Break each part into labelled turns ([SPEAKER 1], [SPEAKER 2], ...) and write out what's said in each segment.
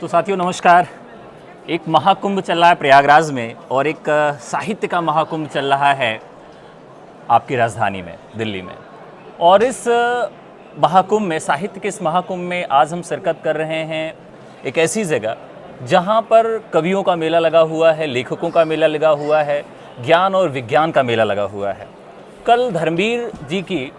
[SPEAKER 1] तो साथियों नमस्कार। एक महाकुंभ चल रहा है प्रयागराज में और एक साहित्य का महाकुंभ चल रहा है आपकी राजधानी में, दिल्ली में। और इस महाकुंभ में, साहित्य के इस महाकुंभ में आज हम शिरकत कर रहे हैं एक ऐसी जगह जहां पर कवियों का मेला लगा हुआ है, लेखकों का मेला लगा हुआ है, ज्ञान और विज्ञान का मेला लगा हुआ है। कल धर्मवीर जी की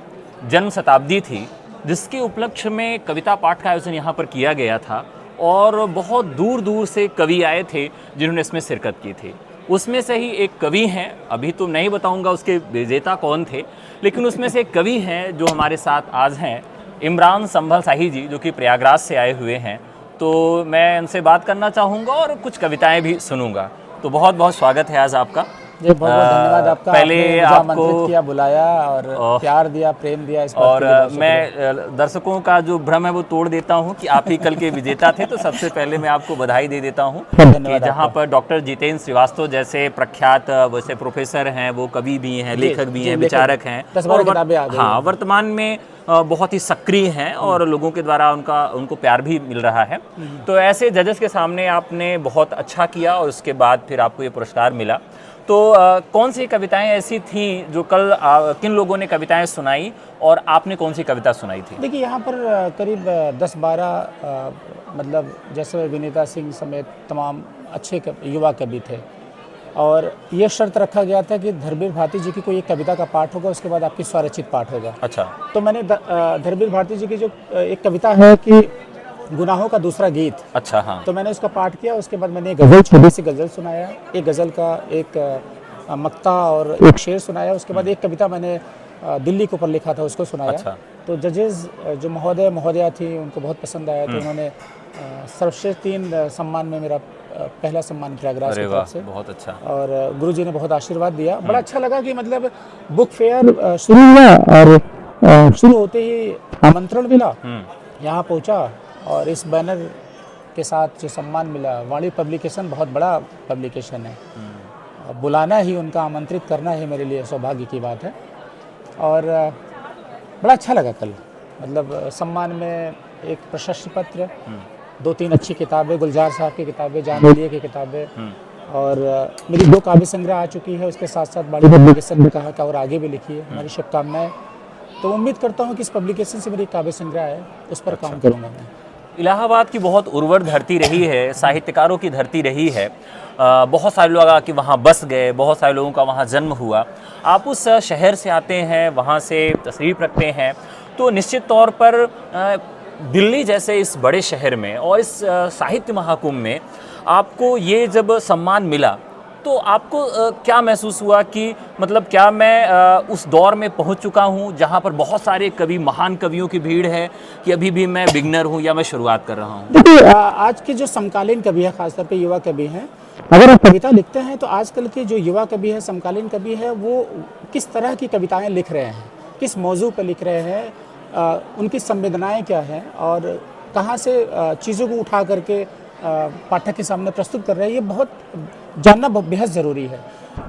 [SPEAKER 1] जन्म शताब्दी थी, जिसके उपलक्ष्य में कविता पाठ का आयोजन यहाँ पर किया गया था और बहुत दूर दूर से कवि आए थे जिन्होंने इसमें शिरकत की थी। उसमें से ही एक कवि हैं, अभी तो नहीं बताऊंगा उसके विजेता कौन थे, लेकिन उसमें से एक कवि हैं जो हमारे साथ आज हैं, इमरान संभल शाही जी, जो कि प्रयागराज से आए हुए हैं। तो मैं उनसे बात करना चाहूँगा और कुछ कविताएँ भी सुनूंगा। तो बहुत बहुत स्वागत है आज आपका।
[SPEAKER 2] जी, बहुत बहुत धन्यवाद आपका।
[SPEAKER 1] पहले
[SPEAKER 2] आपको
[SPEAKER 1] आमंत्रित
[SPEAKER 2] किया, बुलाया और प्यार दिया, प्रेम दिया। इस
[SPEAKER 1] और मैं दर्शकों का जो भ्रम है वो तोड़ देता हूं कि आप ही कल के विजेता थे। तो सबसे पहले मैं आपको बधाई दे देता हूं कि जहां पर डॉक्टर जितेंद्र श्रीवास्तव जैसे प्रख्यात वैसे प्रोफेसर हैं, वो कवि भी हैं, लेखक भी हैं, विचारक हैं, हाँ, वर्तमान में बहुत ही सक्रिय हैं और लोगों के द्वारा उनको प्यार भी मिल रहा है। तो ऐसे जजेस के सामने आपने बहुत अच्छा किया और उसके बाद फिर आपको ये पुरस्कार मिला। तो कौन सी कविताएं ऐसी थी जो कल किन लोगों ने कविताएं सुनाई और आपने कौन सी कविता सुनाई थी?
[SPEAKER 2] देखिए, यहाँ पर करीब 10-12 मतलब जैसे विनीता सिंह समेत तमाम अच्छे युवा कवि थे और ये शर्त रखा गया था कि धर्मवीर भारती जी की कोई एक कविता का पाठ होगा, उसके बाद आपकी स्वरचित पाठ होगा।
[SPEAKER 1] अच्छा।
[SPEAKER 2] तो मैंने धर्मवीर भारती जी की जो एक कविता है कि गुनाहों का दूसरा गीत, अच्छा, हाँ, तो मैंने उसका पाठ किया। उसके बाद मैंने एक गज़ल, छोटी सी गज़ल सुनाया, एक गज़ल का एक मक्ता और एक शेर सुनाया। उसके बाद एक कविता मैंने दिल्ली के ऊपर लिखा था, उसको सुनाया। अच्छा। तो जजेस जो महोदया थी, उनको बहुत पसंद आया। तो उन्होंने सर्वश्रेष्ठ 3 सम्मान में मेरा पहला सम्मान प्रयागराज की तरफ से, बहुत अच्छा, और गुरुजी ने बहुत आशीर्वाद दिया। बड़ा अच्छा लगा कि मतलब बुक फेयर शुरू हुआ और शुरू होते ही आमंत्रण मिला, यहाँ पहुँचा और इस बैनर के साथ जो सम्मान मिला, वाणी पब्लिकेशन बहुत बड़ा पब्लिकेशन है, बुलाना ही, उनका आमंत्रित करना ही मेरे लिए सौभाग्य की बात है। और बड़ा अच्छा लगा कल, मतलब सम्मान में एक प्रशस्ति पत्र, 2-3 अच्छी किताबें, गुलजार साहब की किताबें, जान लिये की किताबें, और मेरी 2 काव्य संग्रह आ चुकी है। उसके साथ साथ वाणी पब्लिकेशन ने कहा कि और आगे भी लिखिए, हमारी शुभकामनाएं। तो उम्मीद करता हूँ कि इस पब्लिकेशन से मेरी काव्य संग्रह है, उस पर काम करूँगा मैं।
[SPEAKER 1] इलाहाबाद की बहुत उर्वर धरती रही है, साहित्यकारों की धरती रही है। बहुत सारे लोग आके वहाँ बस गए, बहुत सारे लोगों का वहाँ जन्म हुआ। आप उस शहर से आते हैं, वहाँ से तशरीफ़ रखते हैं, तो निश्चित तौर पर दिल्ली जैसे इस बड़े शहर में और इस साहित्य महाकुंभ में आपको ये जब सम्मान मिला तो आपको क्या महसूस हुआ कि मतलब क्या मैं उस दौर में पहुंच चुका हूं जहां पर बहुत सारे कवि, महान कवियों की भीड़ है, कि अभी भी मैं बिगनर हूं या मैं शुरुआत कर रहा हूं?
[SPEAKER 2] देखिए, आज के जो समकालीन कवि है, खासतौर पे युवा कवि हैं, अगर आप कविता लिखते हैं तो आजकल के जो युवा कवि है, समकालीन कवि है, वो किस तरह की कविताएँ लिख रहे हैं, किस मौजू पर लिख रहे हैं, उनकी संवेदनाएँ क्या हैं और कहाँ से चीज़ों को उठा करके पाठक के सामने प्रस्तुत कर रहे हैं, ये बहुत जानना बेहद ज़रूरी है।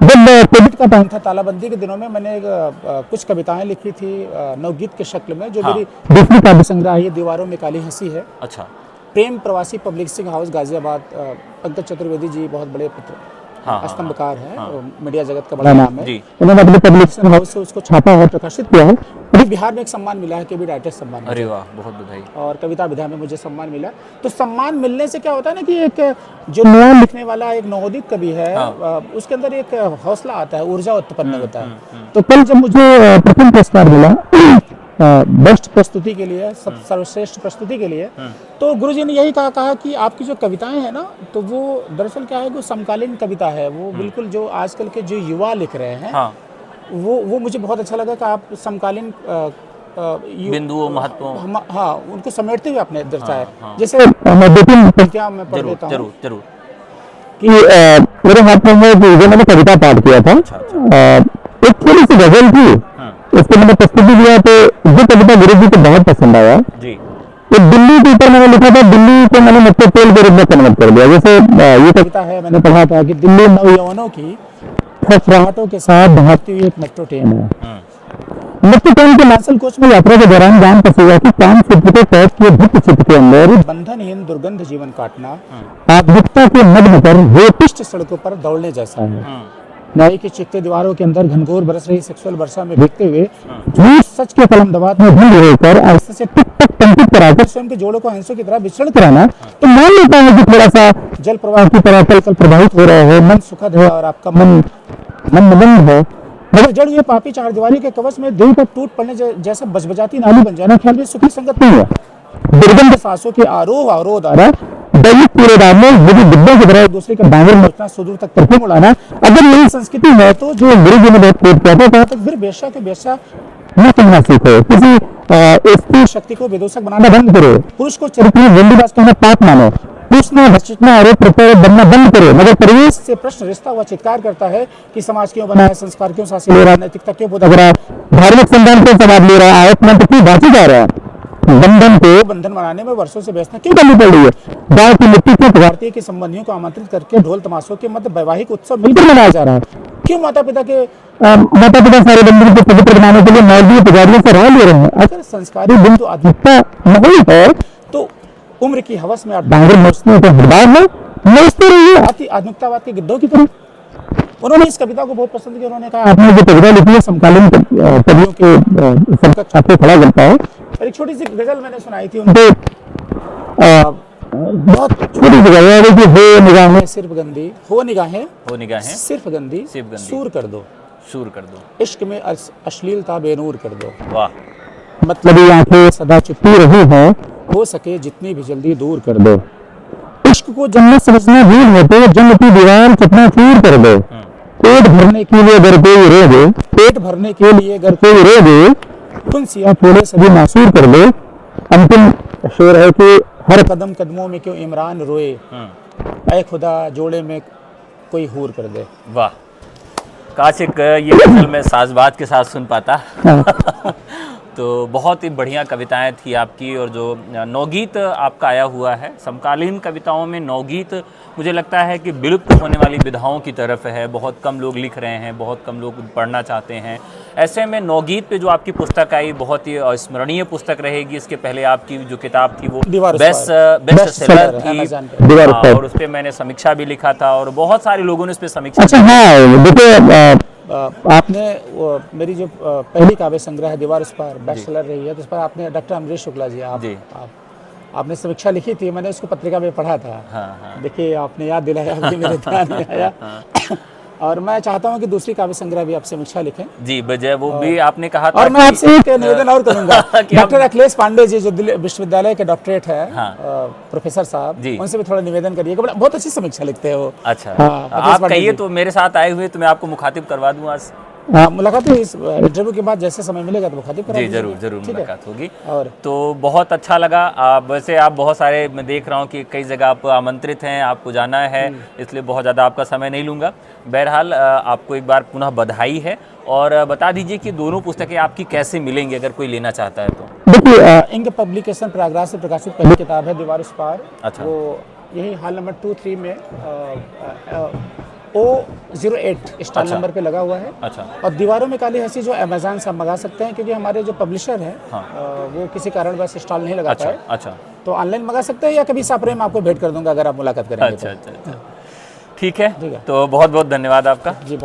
[SPEAKER 2] जब कोविड का टाइम था, तालाबंदी के दिनों में, मैंने कुछ कविताएं लिखी थी नवगीत के शक्ल में, जो मेरी 2वीं काव्य संग्रह है, दीवारों में काली हंसी है। अच्छा। प्रेम प्रवासी पब्लिशिंग हाउस गाजियाबाद, पंकज चतुर्वेदी जी बहुत बड़े स्तंभकार है, मीडिया जगत का बड़ा नाम है, उन्होंने अपने पब्लिशिंग हाउस से उसको छापा है, प्रकाशित किया है। अभी बिहार में एक सम्मान मिला है, केबी राइटर्स सम्मान।
[SPEAKER 1] अरे वाह, बहुत बधाई।
[SPEAKER 2] और कविता विधा में मुझे सम्मान मिला। तो सम्मान मिलने से क्या होता है ना कि एक जो नया लिखने वाला एक नवोदित कवि है, उसके अंदर एक हौसला आता है, ऊर्जा उत्पन्न होता है। तो कल जब मुझे प्रथम पुरस्कार मिला बेस्ट प्रस्तुति के लिए, सर्वश्रेष्ठ प्रस्तुति के लिए, तो गुरुजी ने यही कहा कि आपकी जो कविताएं हैं ना, तो वो दरअसल क्या है कि समकालीन कविता है, वो बिल्कुल जो आजकल के जो युवा लिख रहे हैं, हाँ, वो मुझे बहुत अच्छा लगा कि आप समकालीन
[SPEAKER 1] बिंदुओं, महत्व,
[SPEAKER 2] हाँ, उनको समेटते हुए आपने दर्शाया। हाँ। जैसे मैं 2-3 पंक्तियां मैं पढ़ देता हूँ।
[SPEAKER 1] जरूर जरूर।
[SPEAKER 2] कि मेरे हाथ में है कि मैंने कविता पाठ किया था। एक थोड़ी सी गजल थी, उसको मैंने प्रस्तुति दिया, तो जो कविता गुरुजी को बहुत पसंद आया जी। तो दिल्ली के ऊपर मैंने लिखा था, दिल्ली को मैंने मेट्रोपोल के रूप में कन्वर्ट कर दिया। जैसे ये कविता है, मैंने पढ़ा था कि दिल्ली नौयौवनों की फसराहटों के साथ भागती हुई एक मेट्रो ट्रेन है। मृत्यु के मार्शल कोच में यात्रा के दौरान जान फंसेगा कि 5 फुट को कैद किए भित्त चित्र के अंदर बंधनहीन दुर्गंध जीवन काटना आधुनिकता के मग्न पर वेपिष्ट सड़कों पर दौड़ने जैसा है। न्याय की चिकते दीवारों के अंदर घनघोर बरस रही सेक्सुअल वर्षा में भीगते हुए झूठ सच के कलम दबात में भूल होकर ऐसे से टुक टक टंकित कराकर स्वयं के जोड़ों को हंसों की तरह विचरण कराना तो मान लेता है कि थोड़ा सा जल प्रवाह की तरह कल प्रभावित हो रहा है, मन सुखद है और आपका मन मदमंद है, मगर जड़ हुए पापी चार दीवारी के कवच में दिल पर टूट पड़ने जैसा बजबजाती नाली बन जाना ख्याल में सुखी संगत नहीं है। दुर्गंध सांसों के आरोह अवरोध आ रहा दैनिक कूड़ेदार में यदि डिब्बों की तरह एक दूसरे के डांगर मोचना सुदूर तक परफ्यूम उड़ाना अगर नई संस्कृति है तो जो मेरे जी में बहुत कोट कहता था तो फिर बेशक बेशा न कहना सीखो, किसी स्त्री शक्ति को विदूषक बनाना बंद करो, पुरुष को चरित्र में वंडीबाज कहना पाप मानो, पूछना भ्रष्टाचार आरोप प्रत्यारोप बनना बंद करो। मगर परिवेश से प्रश्न रिश्ता हुआ चित्कार करता है कि समाज क्यों बना है, संस्कार क्यों सांसें ले रहा है, नैतिकता क्यों बोधा रहा है, धार्मिक संधान क्यों समाज ले रहा है, आयत मंत्र क्यों बांटी जा रहा है, बंधन को बंधन बनाने में वर्षों से व्यवस्था क्यों करनी पड़ रही है, गांव की मिट्टी क्यों भारतीय के संबंधियों को आमंत्रित करके ढोल तमाशों के मध्य वैवाहिक उत्सव मिलकर मनाया जा रहा है, क्यों माता पिता सारे बंधन को पवित्र बनाने के लिए मौलवी पुजारियों से राय ले रहे हैं। अगर संस्कारी बिंदु आधुनिकता नहीं है तो उम्र की हवस में आप डांगर मोचने को हरबार में मोचते रहिए आती आधुनिकतावाद के गिद्धों की तरह। उन्होंने इस कविता को बहुत पसंद किया। उन्होंने कहा आपने जो कविता लिखी है समकालीन कवियों के समकक्ष छात्र खड़ा करता है। और एक छोटी सी गजल मैंने सुनाई थी उनको, बहुत छोटी सी गजल है कि हो निगाहें सिर्फ गंदी, हो निगाहें सिर्फ गंदी, सूर कर दो इश्क में अश्लीलता बेनूर कर दो। वाह। मतलबी आंखें सदा चिपटी रही हैं, हो सके जितनी भी जल्दी दूर कर दो। इश्क को जन्नत समझना भूल है तो जन्नत की दीवार चकनाचूर कर दो। पेट भरने के लिए अगर कोई रो दे तुम सिया थोड़े सभी नासूर कर दो। अंतिम शेर है कि हर कदम कदमों में क्यों इमरान रोए, ऐ खुदा जोड़े में कोई हूर कर दे।
[SPEAKER 1] वाह, काश एक ये गजल मैं साजबाज के साथ सुन पाता। तो बहुत ही बढ़िया कविताएं थी आपकी, और जो नौगीत आपका आया हुआ है, समकालीन कविताओं में नौगीत मुझे लगता है कि विलुप्त होने वाली विधाओं की तरफ है। बहुत कम लोग लिख रहे हैं, बहुत कम लोग पढ़ना चाहते हैं। ऐसे में नौगीत पे जो आपकी पुस्तक आई बहुत ही स्मरणीय पुस्तक रहेगी। इसके पहले आपकी जो किताब थी वो बेस्ट सेलर थी, और उस पर मैंने समीक्षा भी लिखा था और बहुत सारे लोगों ने उस पर समीक्षा।
[SPEAKER 2] अच्छा हाँ, देखिए आपने मेरी जो पहली काव्य संग्रह है दीवार उस पर बेस्ट सेलर रही है, तो उस पर आपने डॉक्टर अमरीश शुक्ला जी आपने समीक्षा लिखी थी। मैंने उसको पत्रिका में पढ़ा था। हाँ। देखिए आपने याद दिलाया, अभी मेरे ध्यान में आया। और मैं चाहता हूं कि दूसरी काव्य संग्रह भी आप समीक्षा लिखें। जी बजय वो भी आपने कहा था। और मैं आपसे एक निवेदन और करूंगा डॉक्टर अखिलेश पांडे जी जो दिल्ली विश्वविद्यालय के डॉक्टरेट है, प्रोफेसर साहब, उनसे भी थोड़ा निवेदन करिए, बहुत अच्छी समीक्षा लिखते हो। अच्छा, आप कहिए तो मेरे साथ आए हुए तो मैं आपको मुखातिब करवा दूं आज। मुलाकात इस इंटरव्यू के बाद जैसे समय मिलेगा तो मुखातिब करा। जी जरूर मुलाकात होगी। और तो बहुत अच्छा लगा। वैसे आप बहुत सारे, मैं देख रहा हूँ कि कई जगह आप आमंत्रित हैं, आपको जाना है, इसलिए बहुत ज़्यादा आपका समय नहीं लूँगा। बहरहाल आपको एक बार पुनः बधाई है, और बता दीजिए कि दोनों पुस्तकें आपकी कैसे मिलेंगी अगर कोई लेना चाहता है तो। देखिए इंक पब्लिकेशन प्रयागराज से प्रकाशित पहली किताब है दीवार उस पार। अच्छा। वो यही हॉल नंबर 23 में O08 स्टॉल नंबर पे लगा हुआ है। अच्छा। और दीवारों में काली हंसी जो अमेज़न से आप मंगा सकते हैं, क्योंकि हमारे जो पब्लिशर हैं वो किसी कारणवश स्टॉल नहीं लगाता है। अच्छा। तो ऑनलाइन मंगा सकते हैं या कभी सापरे में आपको भेंट कर दूंगा अगर आप मुलाकात करेंगे। अच्छा। ठीक है, तो बहुत बहुत धन्यवाद आपका। जी।